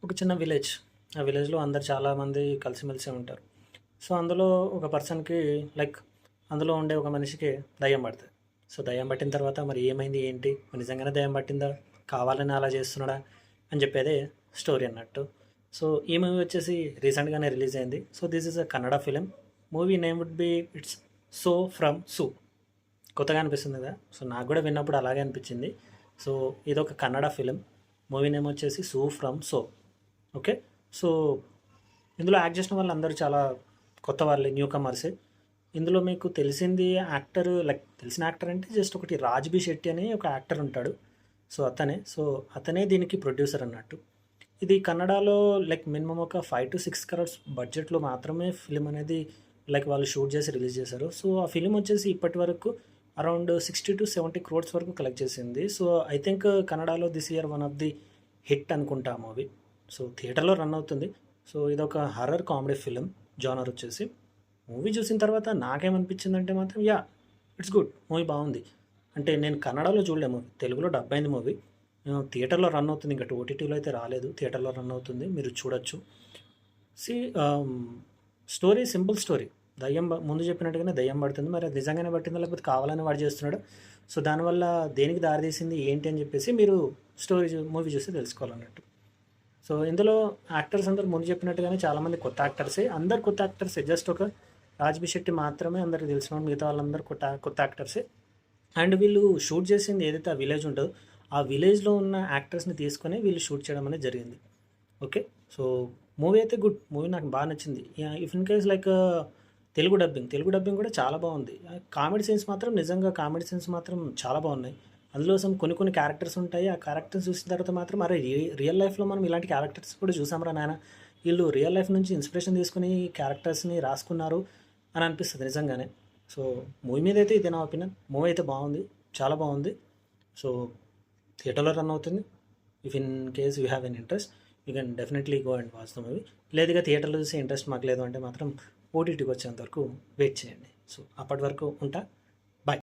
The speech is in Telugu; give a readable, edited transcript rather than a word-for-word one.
ఒక చిన్న విలేజ్. ఆ విలేజ్‌లో అందరూ చాలామంది కలిసిమెలిసి ఉంటారు. సో, అందులో ఒక పర్సన్‌కి లైక్ అందులో ఉండే ఒక మనిషికి దయ్యం పడతది. సో, దయ్యం పట్టిన తర్వాత మరి ఏమైంది? ఏంటి? మరి నిజంగానే దయ్యం పట్టిందా? కావాలని అలా చేస్తున్నాడా? అని చెప్పేదే స్టోరీ అన్నట్టు. సో, ఈ మూవీ వచ్చేసి రీసెంట్‌గానే రిలీజ్ అయింది. So, this is a Kannada film. Movie name would be it's 'so from సు'. కొత్తగా అనిపిస్తుంది కదా! సో, నాకు కూడా విన్నప్పుడు అలాగే అనిపించింది. సో, ఇదొక కన్నడ ఫిల్మ్. మూవీ నేమ్ వచ్చేసి 'so from so'. Okay. So, ఇందులో యాక్ట్ చేసిన వాళ్ళందరూ చాలా కొత్త వాళ్ళే, న్యూ కమర్సే. ఇందులో మీకు తెలిసింది యాక్టర్ లైక్ తెలిసిన యాక్టర్ అంటే జస్ట్ ఒకటి 'రాజ్‌బీ శెట్టి' అని ఒక యాక్టర్ ఉంటాడు. సో, అతనే దీనికి ప్రొడ్యూసర్ అన్నట్టు. ఇది కన్నడలో లైక్ మినిమమ్ ఒక 5-6 క్రోర్స్ బడ్జెట్‌లో మాత్రమే ఫిల్మ్ అనేది లైక్ వాళ్ళు షూట్ చేసి రిలీజ్ చేశారు. సో, ఆ ఫిల్మ్ వచ్చేసి ఇప్పటి వరకు అరౌండ్ 60-70 క్రోర్స్ వరకు కలెక్ట్ చేసింది. సో, ఐ థింక్ కన్నడలో this year one of the hit అనుకుంటా ఆ మూవీ. సో, థియేటర్‌లో రన్ అవుతుంది. సో, ఇదొక హారర్ కామెడీ ఫిల్మ్. జానర్ వచ్చేసి. మూవీ చూసిన తర్వాత నాకేమనిపించిందంటే మాత్రం ఇట్స్ గుడ్. మూవీ బాగుంది. అంటే నేను కన్నడలో చూడలే మూవీ. తెలుగులో డబ్ అయింది మూవీ. థియేటర్‌లో రన్ అవుతుంది. ఇంకా ఓటీటీలో అయితే రాలేదు. థియేటర్‌లో రన్ అవుతుంది. మీరు చూడొచ్చు. See story simple story. ముందు చెప్పినట్టుగానే దయ్యం పడుతుంది. మరి అది నిజంగానే పట్టిందా? లేకపోతే కావాలని వాడు చేస్తున్నాడా? సో, దానివల్ల దేనికి దారితీసింది ఏంటి అని చెప్పేసి మీరు మూవీ చూస్తే తెలుసుకోవాలన్నట్టు. సో, ఇందులో యాక్టర్స్ అందరూ ముందు చెప్పినట్టుగానే చాలామంది కొత్త యాక్టర్సే. అందరు కొత్త యాక్టర్సే. జస్ట్ ఒక 'రాజ్‌బీ శెట్టి' మాత్రమే అందరికి తెలిసినోడు. మిగతా వాళ్ళందరూ కొత్త యాక్టర్సే. అండ్ వీళ్ళు షూట్ చేసింది ఏదైతే ఆ విలేజ్ ఉంటదో, ఆ విలేజ్‌లో ఉన్న యాక్టర్స్‌ని తీసుకొని వీళ్ళు షూట్ చేయడం అనేది జరిగింది. ఓకే. సో, మూవీ అయితే గుడ్. మూవీ నాకు బాగా నచ్చింది. If in case like Telugu dubbing కూడా చాలా బాగుంది. కామెడీ సీన్స్ మాత్రం చాలా బాగున్నాయి. అందులో కొన్ని క్యారెక్టర్స్ ఉంటాయి. ఆ క్యారెక్టర్స్ చూసిన తర్వాత మాత్రం అరే! రియల్ లైఫ్‌లో మనం ఇలాంటి క్యారెక్టర్స్ కూడా చూసాంరా నాయన! వీళ్ళు రియల్ లైఫ్ నుంచి ఇన్స్పిరేషన్ తీసుకొని క్యారెక్టర్స్‌ని రాసుకున్నారు అని అనిపిస్తది నిజంగానే. సో, మూవీ మీద అయితే ఇదే నా ఒపీనియన్. మూవీ అయితే బాగుంది. చాలా బాగుంది. సో, థియేటర్‌లో రన్ అవుతుంది. If in case you have an interest you can definitely go and watch the movie. లేదు ఇక థియేటర్‌లో చూసే ఇంట్రెస్ట్ మాకు లేదు అంటే మాత్రం ఓటీటీకి వచ్చేంత వరకు వెయిట్ చేయండి. సో, అప్పటి వరకు ఉంటా.